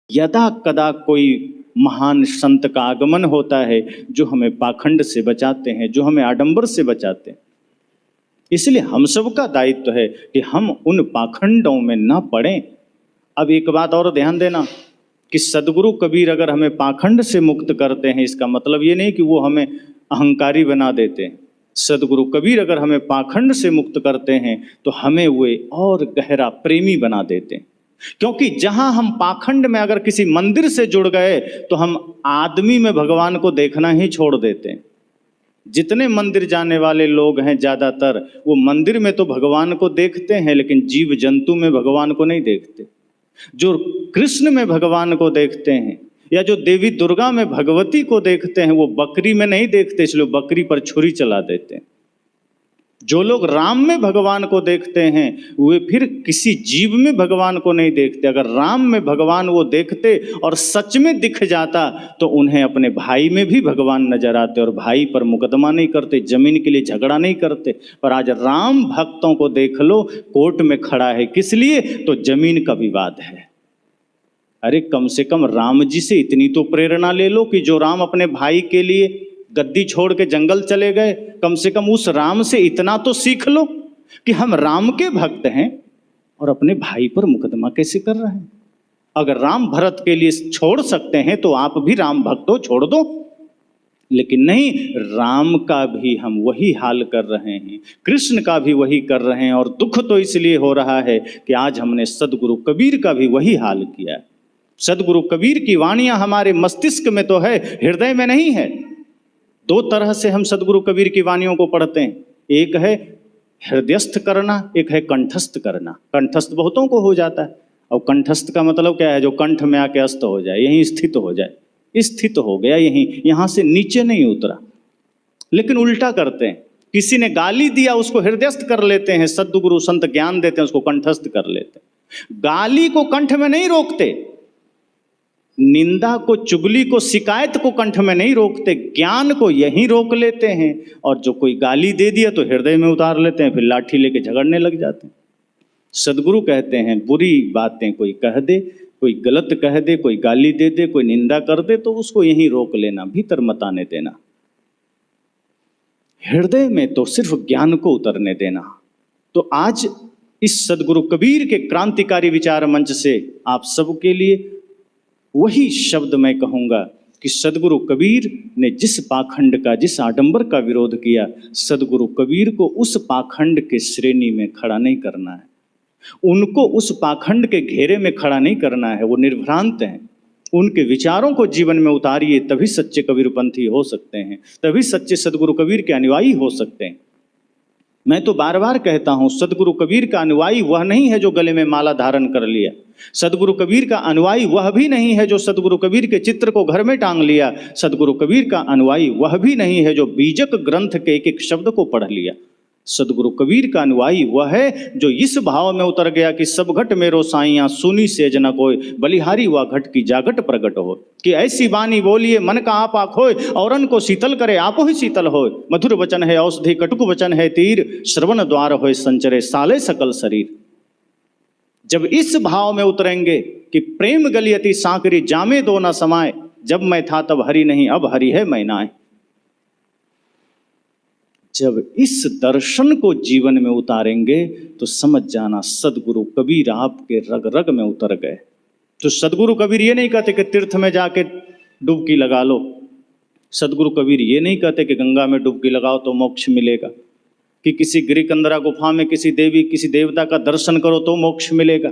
यदा कदा कोई महान संत का आगमन होता है जो हमें पाखंड से बचाते हैं, जो हमें आडंबर से बचाते हैं। इसलिए हम सबका दायित्व है कि हम उन पाखंडों में न पड़ें। अब एक बात और ध्यान देना कि सदगुरु कबीर अगर हमें पाखंड से मुक्त करते हैं, इसका मतलब ये नहीं कि वो हमें अहंकारी बना देते हैं। सदगुरु कबीर अगर हमें पाखंड से मुक्त करते हैं तो हमें वे और गहरा प्रेमी बना देते हैं। क्योंकि जहां हम पाखंड में अगर किसी मंदिर से जुड़ गए तो हम आदमी में भगवान को देखना ही छोड़ देते हैं। जितने मंदिर जाने वाले लोग हैं ज्यादातर, वो मंदिर में तो भगवान को देखते हैं लेकिन जीव जंतु में भगवान को नहीं देखते। जो कृष्ण में भगवान को देखते हैं या जो देवी दुर्गा में भगवती को देखते हैं, वो बकरी में नहीं देखते, इसलिए बकरी पर छुरी चला देते हैं। जो लोग राम में भगवान को देखते हैं वे फिर किसी जीव में भगवान को नहीं देखते। अगर राम में भगवान वो देखते और सच में दिख जाता तो उन्हें अपने भाई में भी भगवान नजर आते और भाई पर मुकदमा नहीं करते, जमीन के लिए झगड़ा नहीं करते। पर आज राम भक्तों को देख लो, कोर्ट में खड़ा है, किस लिए? तो जमीन का विवाद है। अरे कम से कम राम जी से इतनी तो प्रेरणा ले लो कि जो राम अपने भाई के लिए गद्दी छोड़ के जंगल चले गए, कम से कम उस राम से इतना तो सीख लो कि हम राम के भक्त हैं और अपने भाई पर मुकदमा कैसे कर रहे हैं। अगर राम भरत के लिए छोड़ सकते हैं तो आप भी राम भक्त हो, छोड़ दो। लेकिन नहीं, राम का भी हम वही हाल कर रहे हैं, कृष्ण का भी वही कर रहे हैं। और दुख तो इसलिए हो रहा है कि आज हमने सदगुरु कबीर का भी वही हाल किया है। सदगुरु कबीर की वाणियां हमारे मस्तिष्क में तो है, हृदय में नहीं है। दो तरह से हम सदगुरु कबीर की वाणियों को पढ़ते हैं, एक है हृदयस्थ करना, एक है कंठस्थ करना। कंठस्थ बहुतों को हो जाता है, और कंठस्थ का मतलब क्या है? जो कंठ में आके अस्त हो जाए, यहीं स्थित हो जाए, स्थित हो गया यहीं, यहां से नीचे नहीं उतरा। लेकिन उल्टा करते हैं, किसी ने गाली दिया उसको हृदयस्थ कर लेते हैं, सद्गुरु संत ज्ञान देते हैं उसको कंठस्थ कर लेते हैं। गाली को कंठ में नहीं रोकते, निंदा को, चुगली को, शिकायत को कंठ में नहीं रोकते, ज्ञान को यहीं रोक लेते हैं। और जो कोई गाली दे दिया तो हृदय में उतार लेते हैं, फिर लाठी लेके झगड़ने लग जाते हैं। सदगुरु कहते हैं बुरी बातें कोई कह दे, कोई गलत कह दे, कोई गाली दे दे, कोई निंदा कर दे, तो उसको यहीं रोक लेना, भीतर मत आने देना। हृदय में तो सिर्फ ज्ञान को उतरने देना। तो आज इस सदगुरु कबीर के क्रांतिकारी विचार मंच से आप सबके लिए वही शब्द मैं कहूंगा कि सदगुरु कबीर ने जिस पाखंड का, जिस आडंबर का विरोध किया, सदगुरु कबीर को उस पाखंड के श्रेणी में खड़ा नहीं करना है, उनको उस पाखंड के घेरे में खड़ा नहीं करना है। वो निर्भ्रांत हैं, उनके विचारों को जीवन में उतारिए, तभी सच्चे कबीरपंथी हो सकते हैं, तभी सच्चे सदगुरु कबीर के अनुयायी हो सकते हैं। मैं तो बार बार कहता हूं, सदगुरु कबीर का अनुयायी वह नहीं है जो गले में माला धारण कर लिया। सदगुरु कबीर का अनुयायी वह भी नहीं है जो सदगुरु कबीर के चित्र को घर में टांग लिया। सदगुरु कबीर का अनुयायी वह भी नहीं है जो बीजक ग्रंथ के एक एक शब्द को पढ़ लिया। सदगुरु कबीर का अनुयायी वह है जो इस भाव में उतर गया कि सब घट मेरो साइयां सुनी सेज न कोय, बलिहारी व घट की जागट प्रगट हो, कि ऐसी बानी बोलिए मन का आपा खोय, औरन को शीतल करे आपो ही शीतल होय। मधुर वचन है औषधि, कटुक वचन है तीर, श्रवण द्वार होय संचरे साले सकल शरीर। जब इस भाव में उतरेंगे कि प्रेम गलियति सांकरी जामे दो न समाए, जब मैं था तब हरि नहीं अब हरि है मैं नाय। जब इस दर्शन को जीवन में उतारेंगे तो समझ जाना सदगुरु कबीर आपके रग रग में उतर गए। तो सदगुरु कबीर ये नहीं कहते कि तीर्थ में जाके डुबकी लगा लो, सदगुरु कबीर ये नहीं कहते कि गंगा में डुबकी लगाओ तो मोक्ष मिलेगा, कि किसी गिरिकंदरा गुफा में किसी देवी किसी देवता का दर्शन करो तो मोक्ष मिलेगा।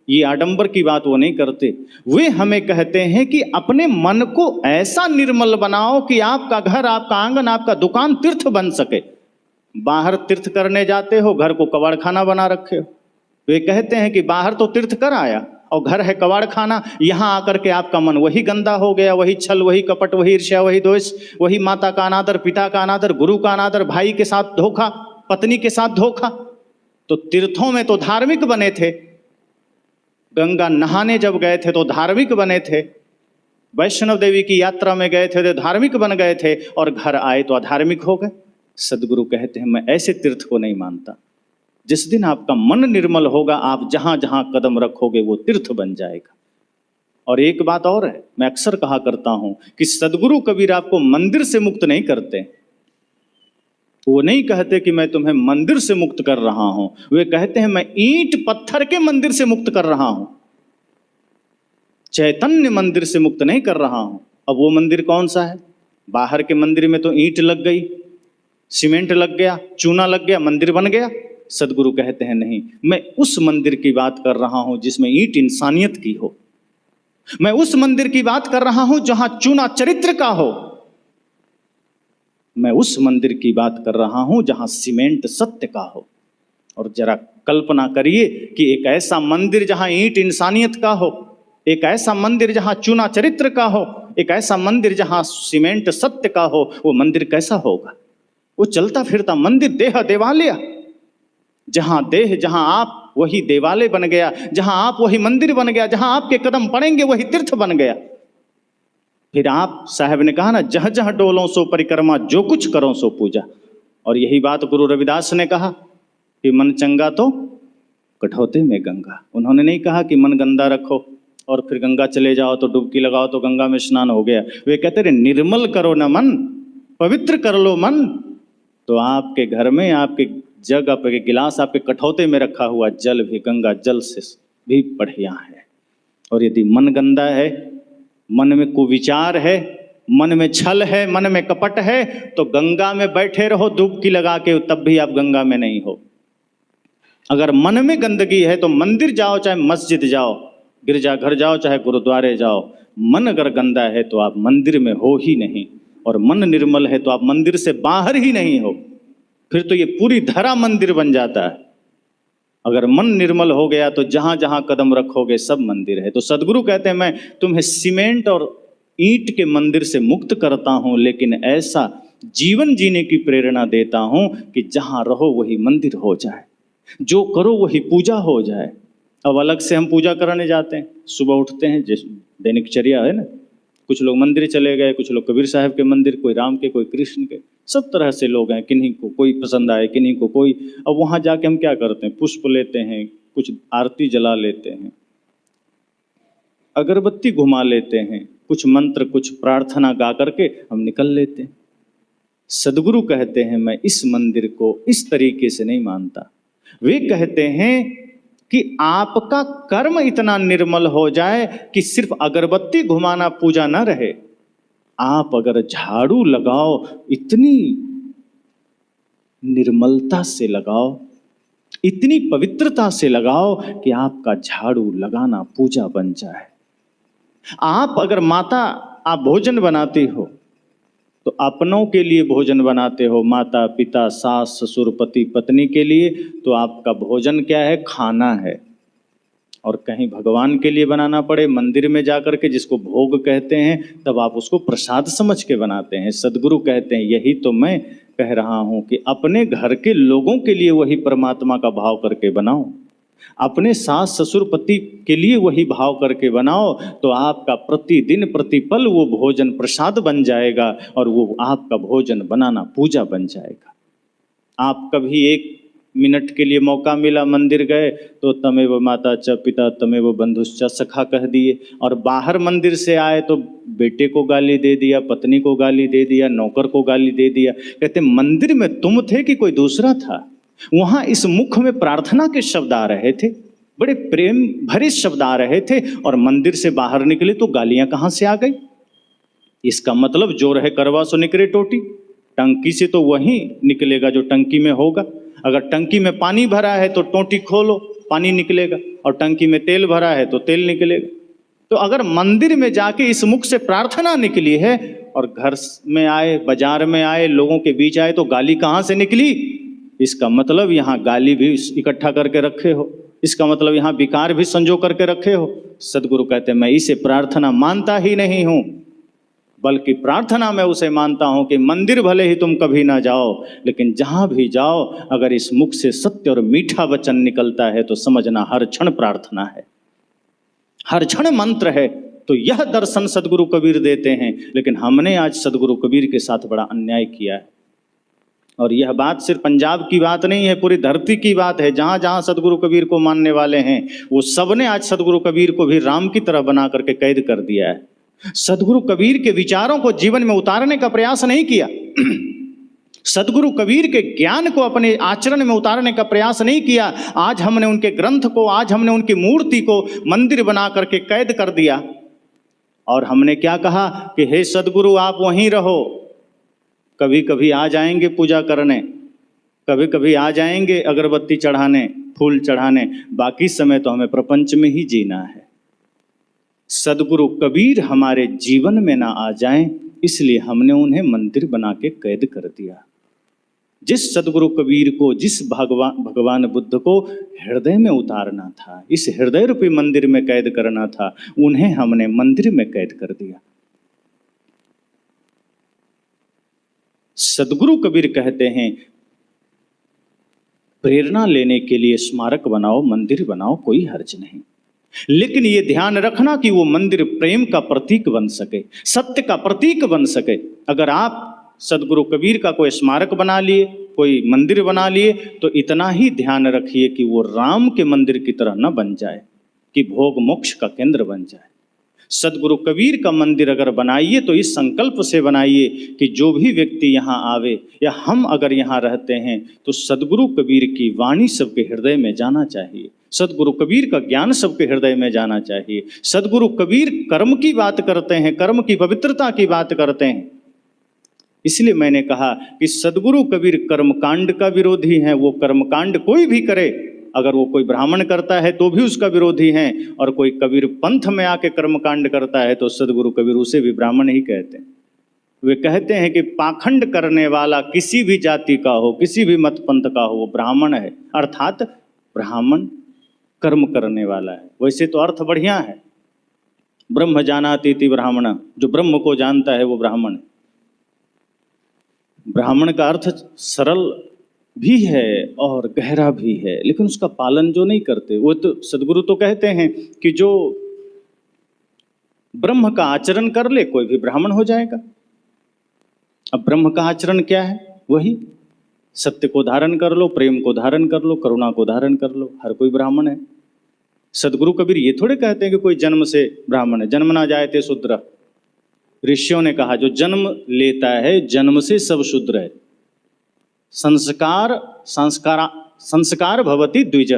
ये आडंबर की बात वो नहीं करते। वे हमें कहते हैं कि अपने मन को ऐसा निर्मल बनाओ कि आपका घर, आपका आंगन, आपका दुकान तीर्थ बन सके। बाहर तीर्थ करने जाते हो, घर को कबाड़खाना बना रखे हो। वे कहते हैं कि बाहर तो तीर्थ कर आया और घर है कबाड़खाना, यहां आकर के आपका मन वही गंदा हो गया, वही छल, वही कपट, वही ईर्ष्या, वही द्वेष, वही माता का अनादर, पिता का अनादर, गुरु का अनादर, भाई के साथ धोखा, पत्नी के साथ धोखा। तो तीर्थों में तो धार्मिक बने थे, गंगा नहाने जब गए थे तो धार्मिक बने थे, वैष्णव देवी की यात्रा में गए थे तो धार्मिक बन गए थे, और घर आए तो अधार्मिक हो गए। सदगुरु कहते हैं मैं ऐसे तीर्थ को नहीं मानता। जिस दिन आपका मन निर्मल होगा, आप जहां जहां कदम रखोगे वो तीर्थ बन जाएगा। और एक बात और है, मैं अक्सर कहा करता हूं कि सदगुरु कबीर आपको मंदिर से मुक्त नहीं करते। वो नहीं कहते कि मैं तुम्हें मंदिर से मुक्त कर रहा हूं, वे कहते हैं मैं ईंट पत्थर के मंदिर से मुक्त कर रहा हूं, चैतन्य मंदिर से मुक्त नहीं कर रहा हूं। अब वो मंदिर कौन सा है? बाहर के मंदिर में तो ईंट लग गई, सीमेंट लग गया, चूना लग गया, मंदिर बन गया। सदगुरु कहते हैं नहीं, मैं उस मंदिर की बात कर रहा हूं जिसमें ईंट इंसानियत की हो। मैं उस मंदिर की बात कर रहा हूं जहां चूना चरित्र का हो। मैं उस मंदिर की बात कर रहा हूं जहां सीमेंट सत्य का हो। और जरा कल्पना करिए कि एक ऐसा मंदिर जहां ईंट इंसानियत का हो, एक ऐसा मंदिर जहां चूना चरित्र का हो, एक ऐसा मंदिर जहां सीमेंट सत्य का हो, वो मंदिर कैसा होगा? वो चलता फिरता मंदिर, देह देवालय, जहां देह, जहां आप वही देवालय बन गया, जहां आप वही मंदिर बन गया, जहां आपके कदम पड़ेंगे वही तीर्थ बन गया। फिर आप साहब ने कहा ना, जह जह डोलों सो परिक्रमा, जो कुछ करो सो पूजा। और यही बात गुरु रविदास ने कहा कि मन चंगा तो कठौते में गंगा। उन्होंने नहीं कहा कि मन गंदा रखो और फिर गंगा चले जाओ तो डुबकी लगाओ तो गंगा में स्नान हो गया। वे कहते रहे निर्मल करो न मन, पवित्र कर लो मन। तो आपके घर में, आपके जग, आपके गिलास, आपके कठौते में रखा हुआ जल भी गंगा जल से भी बढ़िया है। और यदि मन गंदा है, मन में कुविचार है, मन में छल है, मन में कपट है, तो गंगा में बैठे रहो डुबकी लगा के, तब भी आप गंगा में नहीं हो। अगर मन में गंदगी है तो मंदिर जाओ, चाहे मस्जिद जाओ, गिरजाघर जाओ, चाहे गुरुद्वारे जाओ, मन अगर गंदा है तो आप मंदिर में हो ही नहीं। और मन निर्मल है तो आप मंदिर से बाहर ही नहीं हो। फिर तो ये पूरी धरा मंदिर बन जाता है। अगर मन निर्मल हो गया तो जहां जहां कदम रखोगे सब मंदिर है। तो सदगुरु कहते हैं मैं तुम्हें सीमेंट और ईंट के मंदिर से मुक्त करता हूं, लेकिन ऐसा जीवन जीने की प्रेरणा देता हूं कि जहां रहो वही मंदिर हो जाए, जो करो वही पूजा हो जाए। अब अलग से हम पूजा कराने जाते हैं, सुबह उठते हैं, जैसे दैनिकचर्या है ना, कुछ लोग मंदिर चले गए, कुछ लोग कबीर साहब के मंदिर, कोई राम के, कोई कृष्ण के, सब तरह से लोग हैं। किन्हीं को कोई पसंद आए, किन्हीं को कोई। अब वहां जाके हम क्या करते हैं? पुष्प लेते हैं, कुछ आरती जला लेते हैं, अगरबत्ती घुमा लेते हैं, कुछ मंत्र, कुछ प्रार्थना गा करके हम निकल लेते हैं। सदगुरु कहते हैं मैं इस मंदिर को इस तरीके से नहीं मानता। वे कहते हैं कि आपका कर्म इतना निर्मल हो जाए कि सिर्फ अगरबत्ती घुमाना पूजा ना रहे। आप अगर झाड़ू लगाओ, इतनी निर्मलता से लगाओ, इतनी पवित्रता से लगाओ कि आपका झाड़ू लगाना पूजा बन जाए। आप अगर माता, आप भोजन बनाते हो तो अपनों के लिए भोजन बनाते हो, माता पिता सास ससुर पति पत्नी के लिए, तो आपका भोजन क्या है? खाना है। और कहीं भगवान के लिए बनाना पड़े, मंदिर में जाकर के, जिसको भोग कहते हैं, तब आप उसको प्रसाद समझ के बनाते हैं। सदगुरु कहते हैं यही तो मैं कह रहा हूं कि अपने घर के लोगों के लिए वही परमात्मा का भाव करके बनाओ, अपने सास ससुर पति के लिए वही भाव करके बनाओ, तो आपका प्रतिदिन प्रतिपल वो भोजन प्रसाद बन जाएगा और वो आपका भोजन बनाना पूजा बन जाएगा। आप कभी 1 मिनट के लिए मौका मिला, मंदिर गए तो तमेव माता च पिता तमेव बंधुश्च सखा कह दिए, और बाहर मंदिर से आए तो बेटे को गाली दे दिया, पत्नी को गाली दे दिया, नौकर को गाली दे दिया। कहते मंदिर में तुम थे कि कोई दूसरा था? वहां इस मुख में प्रार्थना के शब्द आ रहे थे, बड़े प्रेम भरे शब्द आ रहे थे, और मंदिर से बाहर निकले तो गालियां कहां से आ गई? इसका मतलब जो रहे करवा सो निकले टोटी। टंकी से तो वही निकलेगा जो टंकी में होगा। अगर टंकी में पानी भरा है तो टोटी खोलो, पानी निकलेगा, और टंकी में तेल भरा है तो तेल निकलेगा। तो अगर मंदिर में जाके इस मुख से प्रार्थना निकली है और घर में आए, बाजार में आए, लोगों के बीच आए तो गाली कहां से निकली? इसका मतलब यहाँ गाली भी इकट्ठा करके रखे हो, इसका मतलब यहाँ विकार भी संजो करके रखे हो। सदगुरु कहते हैं मैं इसे प्रार्थना मानता ही नहीं हूं, बल्कि प्रार्थना में उसे मानता हूं कि मंदिर भले ही तुम कभी ना जाओ, लेकिन जहां भी जाओ अगर इस मुख से सत्य और मीठा वचन निकलता है तो समझना हर क्षण प्रार्थना है, हर क्षण मंत्र है। तो यह दर्शन सदगुरु कबीर देते हैं। लेकिन हमने आज सदगुरु कबीर के साथ बड़ा अन्याय किया है। और यह बात सिर्फ पंजाब की बात नहीं है, पूरी धरती की बात है। जहाँ जहाँ सदगुरु कबीर को मानने वाले हैं वो सब ने आज सदगुरु कबीर को भी राम की तरह बना करके कैद कर दिया है। सदगुरु कबीर के विचारों को जीवन में उतारने का प्रयास नहीं किया, सदगुरु कबीर के ज्ञान को अपने आचरण में उतारने का प्रयास नहीं किया। आज हमने उनके ग्रंथ को, आज हमने उनकी मूर्ति को मंदिर बना करके कैद कर दिया और हमने क्या कहा कि हे सदगुरु आप वहीं रहो, कभी कभी आ जाएंगे पूजा करने, कभी कभी आ जाएंगे अगरबत्ती चढ़ाने, फूल चढ़ाने, बाकी समय तो हमें प्रपंच में ही जीना है। सदगुरु कबीर हमारे जीवन में ना आ जाएं, इसलिए हमने उन्हें मंदिर बना के कैद कर दिया। जिस सदगुरु कबीर को, जिस भगवान बुद्ध को हृदय में उतारना था, इस हृदय रूपी मंदिर में कैद करना था, उन्हें हमने मंदिर में कैद कर दिया। सदगुरु कबीर कहते हैं प्रेरणा लेने के लिए स्मारक बनाओ, मंदिर बनाओ, कोई हर्ज नहीं, लेकिन ये ध्यान रखना कि वो मंदिर प्रेम का प्रतीक बन सके, सत्य का प्रतीक बन सके। अगर आप सदगुरु कबीर का कोई स्मारक बना लिए, कोई मंदिर बना लिए, तो इतना ही ध्यान रखिए कि वो राम के मंदिर की तरह न बन जाए कि भोग मोक्ष का केंद्र बन जाए। सदगुरु कबीर का मंदिर अगर बनाइए तो इस संकल्प से बनाइए कि जो भी व्यक्ति यहाँ आवे या हम अगर यहाँ रहते हैं तो सदगुरु कबीर की वाणी सबके हृदय में जाना चाहिए, सदगुरु कबीर का ज्ञान सबके हृदय में जाना चाहिए। सदगुरु कबीर कर्म की बात करते हैं, कर्म की पवित्रता की बात करते हैं। इसलिए मैंने कहा कि सदगुरु कबीर कर्मकांड का विरोधी हैं। वो कर्मकांड कोई भी करे, अगर वो कोई ब्राह्मण करता है तो भी उसका विरोधी हैं, और कोई कबीर पंथ में आके कर्मकांड करता है तो सदगुरु कबीर उसे भी ब्राह्मण ही कहते हैं। वे कहते हैं कि पाखंड करने वाला किसी भी जाति का हो, किसी भी मत पंथ का हो, वो ब्राह्मण है, अर्थात ब्राह्मण कर्म करने वाला है। वैसे तो अर्थ बढ़िया है, ब्रह्म जानाति इति ब्राह्मण, जो ब्रह्म को जानता है वो ब्राह्मण है। ब्राह्मण का अर्थ सरल भी है और गहरा भी है, लेकिन उसका पालन जो नहीं करते, वो तो सदगुरु तो कहते हैं कि जो ब्रह्म का आचरण कर ले कोई भी ब्राह्मण हो जाएगा। अब ब्रह्म का आचरण क्या है? वही सत्य को धारण कर लो, प्रेम को धारण कर लो, करुणा को धारण कर लो, हर कोई ब्राह्मण है। सदगुरु कबीर ये थोड़े कहते हैं कि कोई जन्म से ब्राह्मण है, जन्म ना जाए ते शूद्र। ऋषियों ने कहा जो जन्म लेता है जन्म से सब शूद्र है। संस्कार भवति द्विज,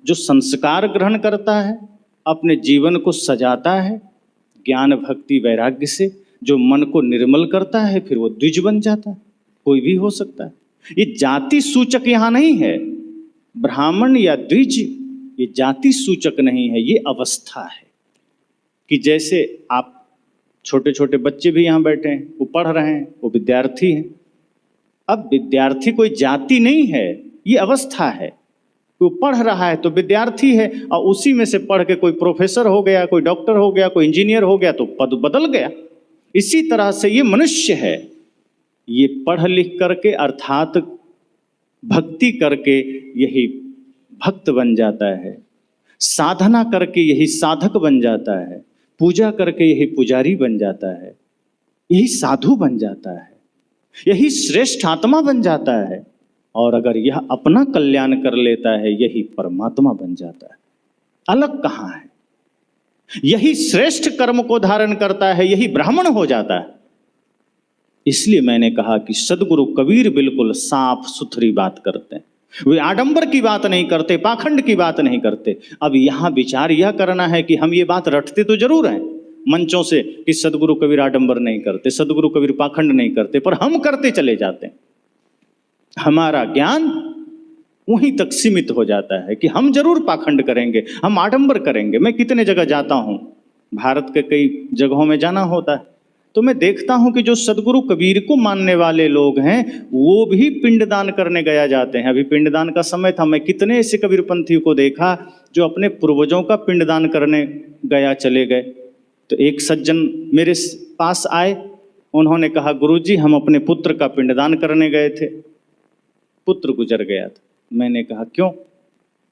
जो संस्कार ग्रहण करता है, अपने जीवन को सजाता है ज्ञान भक्ति वैराग्य से, जो मन को निर्मल करता है, फिर वो द्विज बन जाता है। कोई भी हो सकता है। ये जाति सूचक यहाँ नहीं है, ब्राह्मण या द्विज ये जाति सूचक नहीं है, ये अवस्था है। कि जैसे आप छोटे छोटे बच्चे भी यहाँ बैठे हैं, वो पढ़ रहे हैं, वो विद्यार्थी हैं। अब विद्यार्थी कोई जाति नहीं है, ये अवस्था है। वो पढ़ रहा है तो विद्यार्थी है, और उसी में से पढ़ के कोई प्रोफेसर हो गया, कोई डॉक्टर हो गया, कोई इंजीनियर हो गया, तो पद बदल गया। इसी तरह से ये मनुष्य है, ये पढ़ लिख करके अर्थात भक्ति करके यही भक्त बन जाता है, साधना करके यही साधक बन जाता है, पूजा करके यही पुजारी बन जाता है, यही साधु बन जाता है, यही श्रेष्ठ आत्मा बन जाता है। और अगर यह अपना कल्याण कर लेता है यही परमात्मा बन जाता है। अलग कहाँ है? यही श्रेष्ठ कर्म को धारण करता है, यही ब्राह्मण हो जाता है। इसलिए मैंने कहा कि सदगुरु कबीर बिल्कुल साफ सुथरी बात करते हैं। वे आडंबर की बात नहीं करते, पाखंड की बात नहीं करते। अब यहाँ विचार यह करना है कि हम ये बात रटते तो जरूर हैं मंचों से कि सदगुरु कबीर आडंबर नहीं करते, सदगुरु कबीर पाखंड नहीं करते, पर हम करते चले जाते हैं। हमारा ज्ञान वहीं तक सीमित हो जाता है कि हम जरूर पाखंड करेंगे, हम आडंबर करेंगे। मैं कितने जगह जाता हूँ, भारत के कई जगहों में जाना होता है, तो मैं देखता हूं कि जो सदगुरु कबीर को मानने वाले लोग हैं वो भी पिंडदान करने गया जाते हैं। अभी पिंडदान का समय था, मैं कितने ऐसे कबीरपंथियों को देखा जो अपने पूर्वजों का पिंडदान करने गया चले गए। तो एक सज्जन मेरे पास आए, उन्होंने कहा गुरुजी हम अपने पुत्र का पिंडदान करने गए थे, पुत्र गुजर गया था। मैंने कहा क्यों?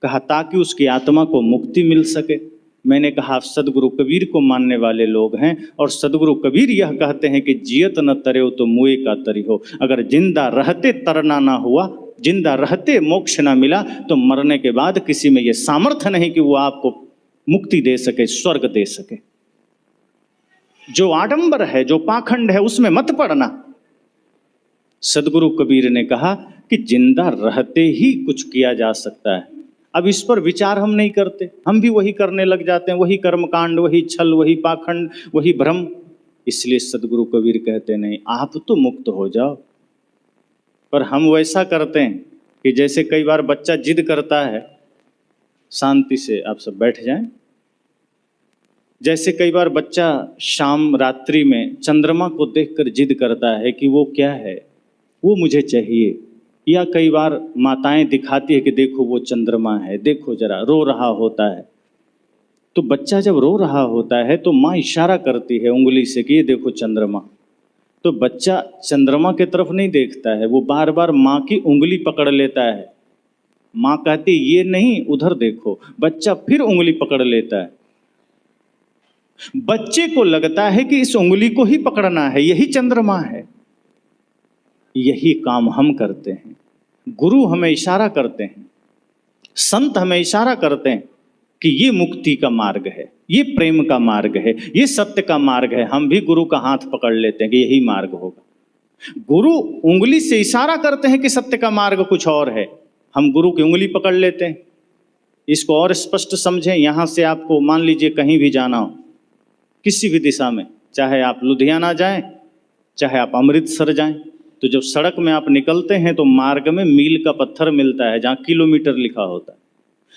कहा ताकि उसकी आत्मा को मुक्ति मिल सके। मैंने कहा आप सदगुरु कबीर को मानने वाले लोग हैं और सदगुरु कबीर यह कहते हैं कि जियत न तरे तो मुए का तरी हो। अगर जिंदा रहते तरना ना हुआ, जिंदा रहते मोक्ष ना मिला, तो मरने के बाद किसी में यह सामर्थ्य नहीं कि वो आपको मुक्ति दे सके, स्वर्ग दे सके। जो आडंबर है, जो पाखंड है, उसमें मत पड़ना। सदगुरु कबीर ने कहा कि जिंदा रहते ही कुछ किया जा सकता है। अब इस पर विचार हम नहीं करते, हम भी वही करने लग जाते हैं, वही कर्मकांड, वही छल, वही पाखंड, वही भ्रम। इसलिए सदगुरु कबीर कहते नहीं, आप तो मुक्त हो जाओ। पर हम वैसा करते हैं कि जैसे कई बार बच्चा जिद करता है, शांति से आप सब बैठ जाएं। जैसे कई बार बच्चा शाम रात्रि में चंद्रमा को देखकर जिद करता है कि वो क्या है, वो मुझे चाहिए। या कई बार माताएं दिखाती है कि देखो वो चंद्रमा है, देखो जरा, रो रहा होता है। तो बच्चा जब रो रहा होता है तो माँ इशारा करती है उंगली से कि ये देखो चंद्रमा। तो बच्चा चंद्रमा की तरफ नहीं देखता है, वो बार बार माँ की उंगली पकड़ लेता है। माँ कहती ये नहीं, उधर देखो। बच्चा फिर उंगली पकड़ लेता है। बच्चे को लगता है कि इस उंगली को ही पकड़ना है, यही चंद्रमा है। यही काम हम करते हैं। गुरु हमें इशारा करते हैं, संत हमें इशारा करते हैं कि ये मुक्ति का मार्ग है, ये प्रेम का मार्ग है, ये सत्य का मार्ग है। हम भी गुरु का हाथ पकड़ लेते हैं कि यही मार्ग होगा। गुरु उंगली से इशारा करते हैं कि सत्य का मार्ग कुछ और है, हम गुरु की उंगली पकड़ लेते हैं। इसको और स्पष्ट समझें। यहां से आपको मान लीजिए कहीं भी जाना हो, किसी भी दिशा में, चाहे आप लुधियाना जाएं, चाहे आप अमृतसर जाएं, तो जब सड़क में आप निकलते हैं तो मार्ग में मील का पत्थर मिलता है जहाँ किलोमीटर लिखा होता है।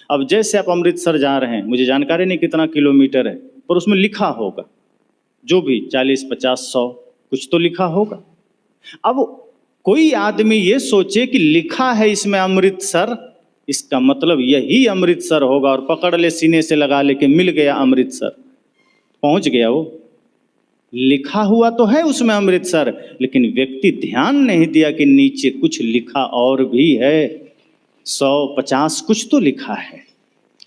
अब जैसे आप अमृतसर जा रहे हैं, मुझे जानकारी नहीं कितना किलोमीटर है, पर उसमें लिखा होगा जो भी 40, 50, 100 कुछ तो लिखा होगा। अब कोई आदमी ये सोचे कि लिखा है इसमें अमृतसर, इसका मतलब यही अमृतसर होगा, और पकड़ ले, सीने से लगा ले कि मिल गया अमृतसर, पहुंच गया। वो लिखा हुआ तो है उसमें अमृतसर, लेकिन व्यक्ति ध्यान नहीं दिया कि नीचे कुछ लिखा और भी है, 100, 50 कुछ तो लिखा है।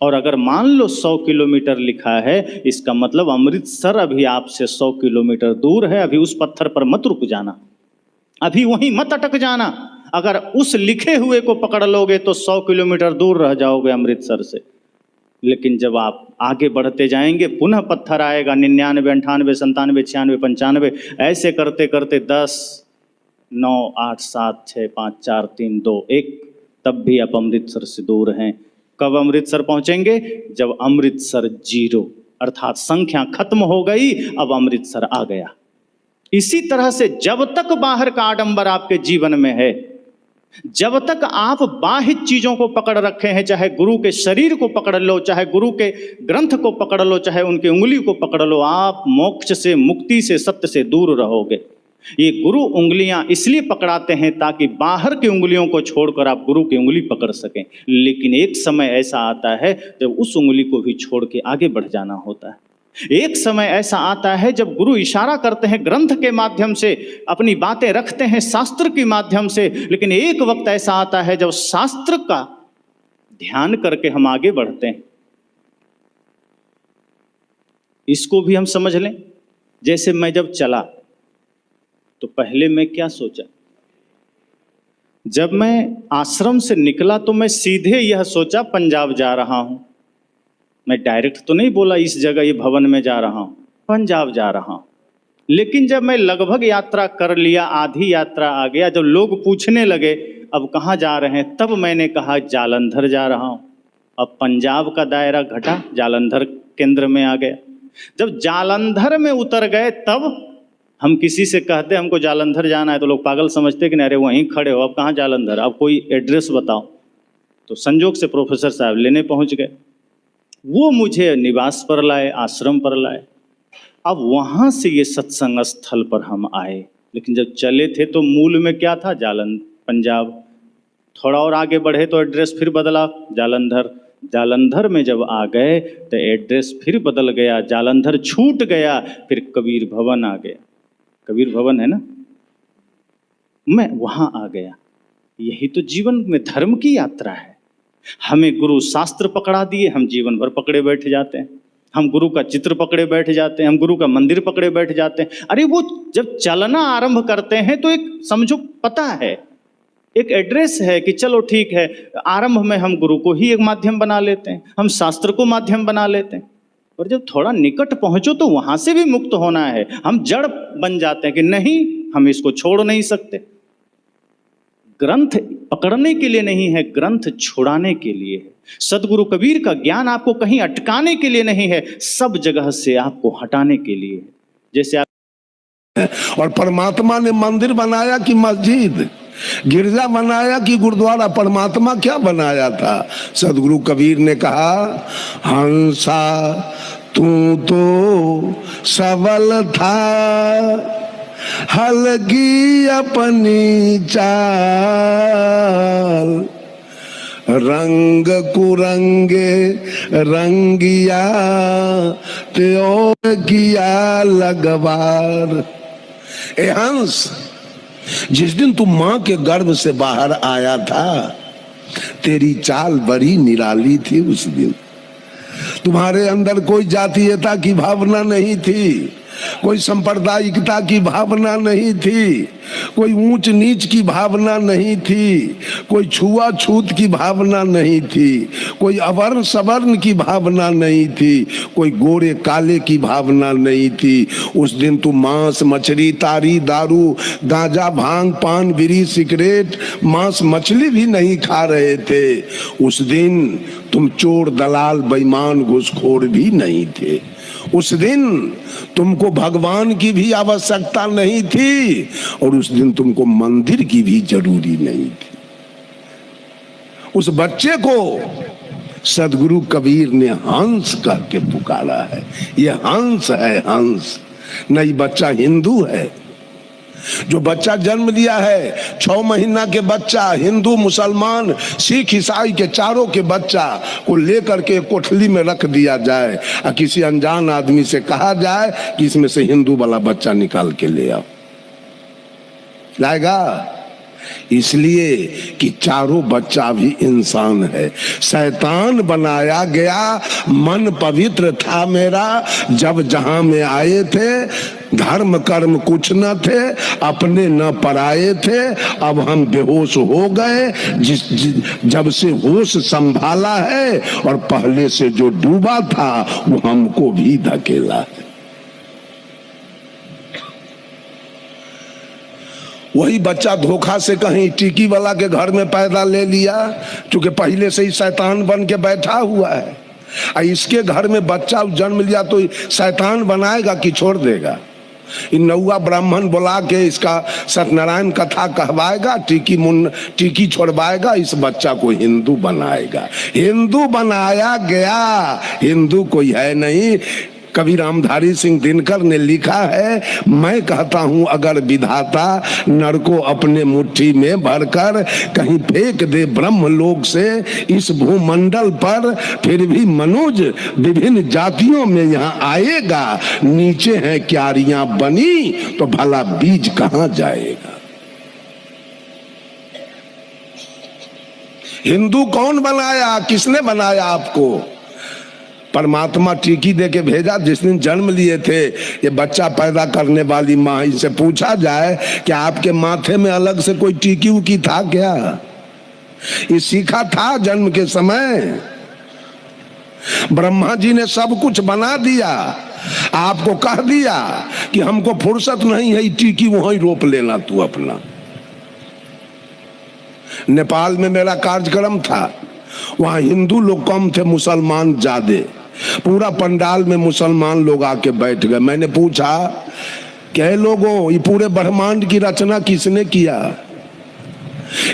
और अगर मान लो 100 किलोमीटर लिखा है, इसका मतलब अमृतसर अभी आपसे 100 किलोमीटर दूर है। अभी उस पत्थर पर मत रुक जाना, अभी वहीं मत अटक जाना। अगर उस लिखे हुए को पकड़ लोगे तो 100 किलोमीटर दूर रह जाओगे अमृतसर से। लेकिन जब आप आगे बढ़ते जाएंगे, पुनः पत्थर आएगा 99, 98, 97, 96, 95, ऐसे करते करते 10, 9, 8, 7, 6, 5, 4, 3, 2, 1, तब भी आप अमृतसर से दूर हैं। कब अमृतसर पहुंचेंगे? जब अमृतसर 0 अर्थात संख्या खत्म हो गई, अब अमृतसर आ गया। इसी तरह से जब तक बाहर का आडंबर आपके जीवन में है, जब तक आप बाह्य चीजों को पकड़ रखे हैं, चाहे गुरु के शरीर को पकड़ लो, चाहे गुरु के ग्रंथ को पकड़ लो, चाहे उनकी उंगली को पकड़ लो, आप मोक्ष से, मुक्ति से, सत्य से दूर रहोगे। ये गुरु उंगलियां इसलिए पकड़ाते हैं ताकि बाहर की उंगलियों को छोड़कर आप गुरु की उंगली पकड़ सकें। लेकिन एक समय ऐसा आता है जब उस उंगली को भी छोड़ के आगे बढ़ जाना होता है। एक समय ऐसा आता है जब गुरु इशारा करते हैं ग्रंथ के माध्यम से, अपनी बातें रखते हैं शास्त्र के माध्यम से, लेकिन एक वक्त ऐसा आता है जब शास्त्र का ध्यान करके हम आगे बढ़ते हैं। इसको भी हम समझ लें। जैसे मैं जब चला तो पहले मैं क्या सोचा? जब मैं आश्रम से निकला तो मैं सीधे यह सोचा पंजाब जा रहा हूं। मैं डायरेक्ट तो नहीं बोला इस जगह, ये भवन में जा रहा हूं, पंजाब जा रहा हूं। लेकिन जब मैं लगभग यात्रा कर लिया, आधी यात्रा आ गया, जब लोग पूछने लगे अब कहाँ जा रहे हैं, तब मैंने कहा जालंधर जा रहा हूं। अब पंजाब का दायरा घटा, जालंधर केंद्र में आ गया। जब जालंधर में उतर गए, तब हम किसी से कहते हमको जालंधर जाना है तो लोग पागल समझते कि नहीं, अरे वहीं खड़े हो, अब कहाँ जालंधर, अब कोई एड्रेस बताओ। तो संजोग से प्रोफेसर साहब लेने पहुंच गए। वो मुझे निवास पर लाए, आश्रम पर लाए। अब वहां से ये सत्संग स्थल पर हम आए। लेकिन जब चले थे तो मूल में क्या था? पंजाब। थोड़ा और आगे बढ़े तो एड्रेस फिर बदला, जालंधर। जालंधर में जब आ गए तो एड्रेस फिर बदल गया, जालंधर छूट गया, फिर कबीर भवन आ गया। कबीर भवन है ना, मैं वहां आ गया। यही तो जीवन में धर्म की यात्रा है। हमें गुरु शास्त्र पकड़ा दिए, हम जीवन भर पकड़े बैठ जाते हैं। हम गुरु का चित्र पकड़े बैठ जाते हैं, हम गुरु का मंदिर पकड़े बैठ जाते हैं। अरे वो जब चलना आरंभ करते हैं तो एक समझो पता है, एक एड्रेस है कि चलो ठीक है, आरंभ में हम गुरु को ही एक माध्यम बना लेते हैं, हम शास्त्र को माध्यम बना लेते हैं। और जब थोड़ा निकट पहुंचो तो वहां से भी मुक्त होना है। हम जड़ बन जाते हैं कि नहीं, हम इसको छोड़ नहीं सकते। ग्रंथ पकड़ने के लिए नहीं है, ग्रंथ छुड़ाने के लिए है। सदगुरु कबीर का ज्ञान आपको कहीं अटकाने के लिए नहीं है, सब जगह से आपको हटाने के लिए है। जैसे आप और परमात्मा ने मंदिर बनाया कि मस्जिद, गिरजा बनाया कि गुरुद्वारा? परमात्मा क्या बनाया था? सदगुरु कबीर ने कहा, हंसा तू तो सबल था, हलगी अपनी चाल, रंग कुरंगे रंगिया त्यो किया लगवार। ए हंस, जिस दिन तू मां के गर्भ से बाहर आया था, तेरी चाल बड़ी निराली थी। उस दिन तुम्हारे अंदर कोई जातीयता की भावना नहीं थी, कोई सांप्रदायिकता की भावना नहीं थी, कोई ऊंच नीच की भावना नहीं थी, कोई छुआछूत की भावना नहीं थी, कोई अवर्ण सवर्ण की भावना नहीं थी, कोई गोरे काले की भावना नहीं थी। उस दिन तू मांस मछली तारी दारू गांजा भांग पान बीड़ी सिगरेट मांस मछली भी नहीं खा रहे थे। उस दिन तुम चोर दलाल बेईमान घुसखोर भी नहीं थे। उस दिन तुमको भगवान की भी आवश्यकता नहीं थी, और उस दिन तुमको मंदिर की भी जरूरी नहीं थी। उस बच्चे को सदगुरु कबीर ने हंस करके पुकारा है। ये हंस है, हंस नहीं। बच्चा हिंदू है, जो बच्चा जन्म लिया है 6 महीना के बच्चा, हिंदू मुसलमान सिख ईसाई के चारों के बच्चा को लेकर के कोठली में रख दिया जाए और किसी अनजान आदमी से कहा जाए कि इसमें से हिंदू वाला बच्चा निकाल के ले आओ, लाएगा? इसलिए कि चारों बच्चा भी इंसान है। शैतान बनाया गया, मन पवित्र था मेरा जब जहां में आए थे, धर्म कर्म कुछ न थे, अपने न पराए थे। अब हम बेहोश हो गए, जब से होश संभाला है, और पहले से जो डूबा था वो हमको भी धकेला है। वही बच्चा धोखा से कहीं टिकी वाला के घर में पैदा ले लिया, क्योंकि पहले से ही शैतान बन के बैठा हुआ है। इसके घर में बच्चा जन्म लिया तो शैतान बनाएगा कि छोड़ देगा? इन नौवा ब्राह्मण बुला के इसका सत्यनारायण कथा कहवाएगा, टिकी छोड़वाएगा, इस बच्चा को हिंदू बनाएगा। हिंदू बनाया गया, हिंदू कोई है नहीं। कवि रामधारी सिंह दिनकर ने लिखा है, मैं कहता हूं अगर विधाता नर को अपने मुट्ठी में भरकर कहीं फेंक दे ब्रह्मलोक से इस भूमंडल पर, फिर भी मनुज विभिन्न जातियों में यहां आएगा। नीचे हैं क्यारियां बनी तो भला बीज कहां जाएगा? हिंदू कौन बनाया? किसने बनाया आपको? परमात्मा टीकी दे के भेजा। जिस दिन जन्म लिए थे ये बच्चा पैदा करने वाली माँ, इनसे पूछा जाए कि आपके माथे में अलग से कोई टीकी उकी था क्या? ये सीखा था जन्म के समय? ब्रह्मा जी ने सब कुछ बना दिया, आपको कह दिया कि हमको फुर्सत नहीं है, टीकी वहीं रोप लेना तू अपना। नेपाल में मेरा कार्यक्रम था, वहां हिंदू लोग कम थे, मुसलमान ज्यादा। पूरा पंडाल में मुसलमान लोग आके बैठ गए। मैंने पूछा, क्या लोगों, ये पूरे ब्रह्मांड की रचना किसने किया?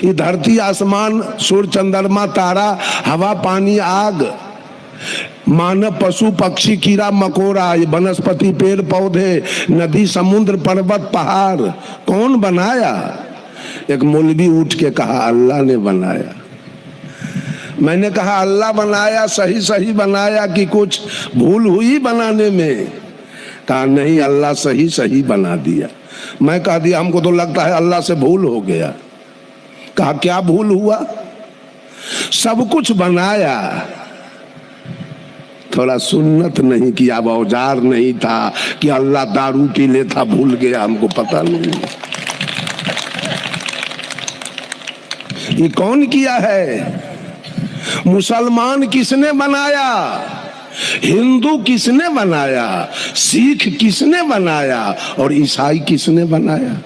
ये धरती आसमान सूर्य चंद्रमा तारा हवा पानी आग मानव पशु पक्षी कीड़ा मकोड़ा, ये वनस्पति पेड़ पौधे नदी समुद्र पर्वत पहाड़ कौन बनाया? एक मौलवी उठ के कहा, अल्लाह ने बनाया। मैंने कहा अल्लाह बनाया, सही सही बनाया कि कुछ भूल हुई बनाने में? कहा नहीं, अल्लाह सही सही बना दिया। मैं कह दिया हमको तो लगता है अल्लाह से भूल हो गया। कहा क्या भूल हुआ? सब कुछ बनाया, थोड़ा सुन्नत नहीं किया, अब औजार नहीं था कि अल्लाह दारू पी लेता, भूल गया, हमको पता नहीं। ये कौन किया है? मुसलमान किसने बनाया? हिंदू किसने बनाया? सिख किसने बनाया? और ईसाई किसने बनाया?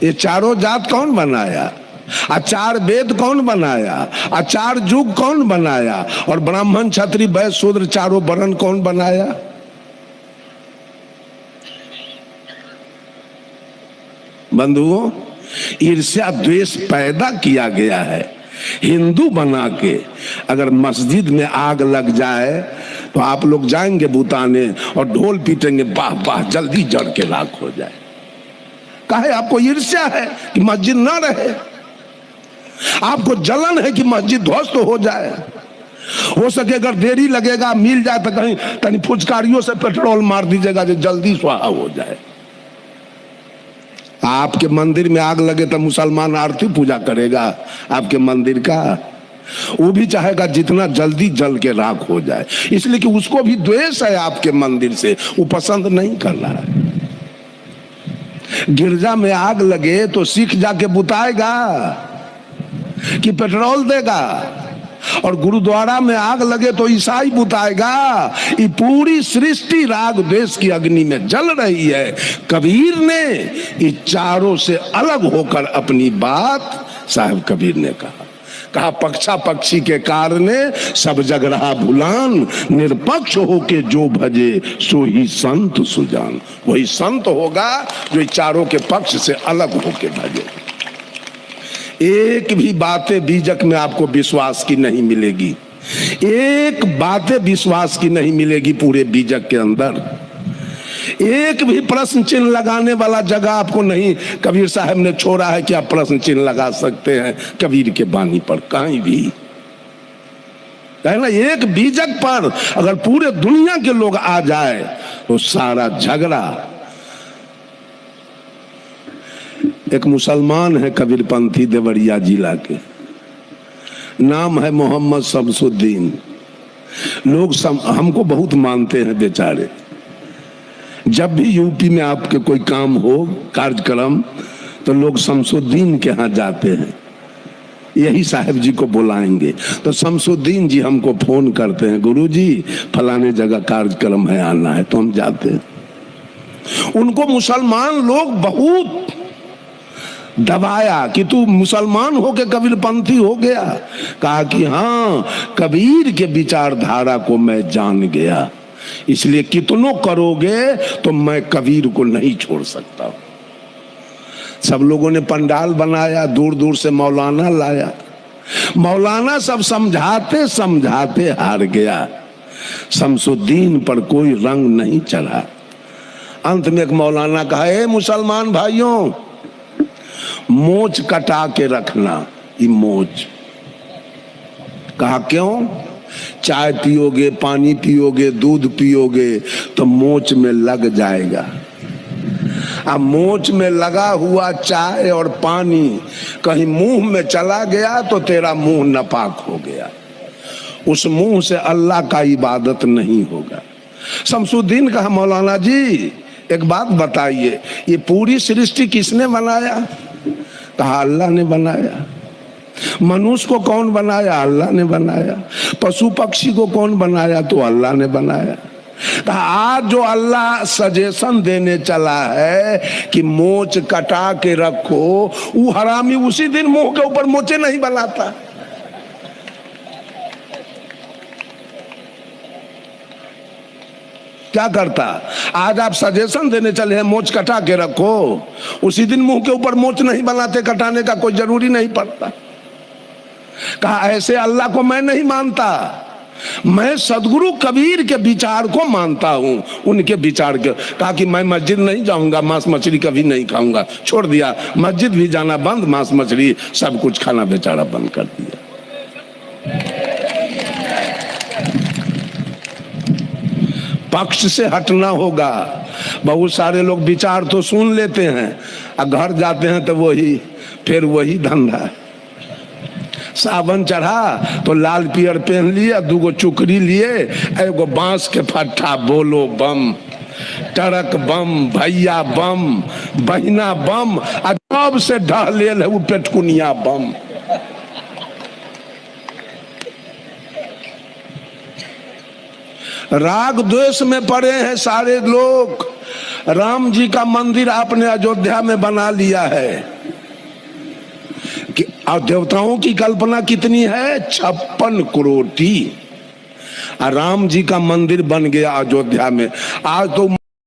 ये चारों जात कौन बनाया? आचार वेद कौन बनाया? आचार युग कौन बनाया? और ब्राह्मण क्षत्रिय वैश्य शूद्र चारों वर्ण कौन बनाया? बंधुओं, ईर्ष्या द्वेष पैदा किया गया है। हिंदू बना के अगर मस्जिद में आग लग जाए तो आप लोग जाएंगे बुताने और ढोल पीटेंगे, वाह वाह, जल्दी जड़ के राख हो जाए। काहे? आपको ईर्ष्या है कि मस्जिद ना रहे, आपको जलन है कि मस्जिद ध्वस्त हो जाए। हो सके अगर देरी लगेगा, मिल जाए तो कहीं तनी फुचकारियों से पेट्रोल मार दीजिएगा जो जल्दी स्वाहा हो जाए। आपके मंदिर में आग लगे तो मुसलमान आरती पूजा करेगा आपके मंदिर का? वो भी चाहेगा जितना जल्दी जल के राख हो जाए, इसलिए कि उसको भी द्वेष है आपके मंदिर से, वो पसंद नहीं कर रहा है। गिरजा में आग लगे तो सिख जाके बुताएगा कि पेट्रोल देगा, और गुरुद्वारा में आग लगे तो ईसाई बुताएगा। ये पूरी सृष्टि राग द्वेष की अग्नि में जल रही है। कबीर ने ये चारों से अलग होकर अपनी बात साहब कबीर ने कहा पक्षा पक्षी के कारणे सब जग रहा भुलान, निरपक्ष होके जो भजे सो ही संत सुजान। वही संत होगा जो चारों के पक्ष से अलग होके भजे। एक भी बातें बीजक में आपको विश्वास की नहीं मिलेगी, एक बातें विश्वास की नहीं मिलेगी पूरे बीजक के अंदर। एक भी प्रश्न चिन्ह लगाने वाला जगह आपको नहीं कबीर साहब ने छोड़ा है कि आप प्रश्न चिन्ह लगा सकते हैं कबीर के बानी पर, कहीं भी है ना। एक बीजक पर अगर पूरे दुनिया के लोग आ जाए तो सारा झगड़ा। एक मुसलमान है कबीरपंथी देवरिया जिला के, नाम है मोहम्मद शमसुद्दीन। लोग हमको बहुत मानते हैं बेचारे। जब भी यूपी में आपके कोई काम हो कार्यक्रम तो लोग शमसुद्दीन के यहाँ जाते हैं, यही साहब जी को बुलाएंगे तो शमसुद्दीन जी हमको फोन करते हैं, गुरुजी फलाने जगह कार्यक्रम है, आना है, तो हम जाते हैं। उनको मुसलमान लोग बहुत दबाया कि तू मुसलमान होके कबीरपंथी हो गया। कहा कि हाँ, कबीर के विचारधारा को मैं जान गया, इसलिए कितनों करोगे तो मैं कबीर को नहीं छोड़ सकता। सब लोगों ने पंडाल बनाया, दूर दूर से मौलाना लाया। मौलाना सब समझाते समझाते हार गया, शमसुद्दीन पर कोई रंग नहीं चढ़ा। अंत में एक मौलाना कहा, ए मुसलमान भाइयों, मोच कटा के रखना। ये मोच कहा क्यों? चाय पियोगे, पानी पियोगे, दूध पियोगे तो मोच में लग जाएगा। अब मोच में लगा हुआ चाय और पानी कहीं मुंह में चला गया तो तेरा मुंह नापाक हो गया, उस मुंह से अल्लाह का इबादत नहीं होगा। शमसुद्दीन कहा, मौलाना जी एक बात बताइए, ये पूरी सृष्टि किसने बनाया? कहा अल्लाह ने बनाया। मनुष्य को कौन बनाया? अल्लाह ने बनाया। पशु पक्षी को कौन बनाया? तो अल्लाह ने बनाया। कहा आज जो अल्लाह सजेशन देने चला है कि मोच कटा के रखो, वो हरामी उसी दिन मुंह के ऊपर मोचे नहीं बनाता। क्या करता? आज आप सजेशन देने चले हैं मोच कटा के रखो, उसी दिन मुंह के ऊपर मोच नहीं बनाते, कटाने का कोई जरूरी नहीं पड़ता। कहा ऐसे अल्लाह को मैं नहीं मानता, मैं सदगुरु कबीर के विचार को मानता हूं, उनके विचार के। कहा कि मैं मस्जिद नहीं जाऊंगा, मांस मछली कभी नहीं खाऊंगा, छोड़ दिया। मस्जिद भी जाना बंद, मांस मछली सब कुछ खाना बेचारा बंद कर दिया। पक्ष से हटना होगा। बहुत सारे लोग विचार तो सुन लेते हैं और घर जाते हैं तो वही फिर वही धंधा। सावन चढ़ा तो लाल पियर पहन लिया, 2 चुकरी लिए, एगो बांस के फट्ठा, बोलो बम, टरक बम, भैया बम, बहिना बम, अजब से ढह लेल है वो पेटकुनिया बम। राग द्वेष में पड़े हैं सारे लोग। राम जी का मंदिर आपने अयोध्या में बना लिया है कि और देवताओं की कल्पना कितनी है, 56 करोड़। राम जी का मंदिर बन गया अयोध्या में। आज तो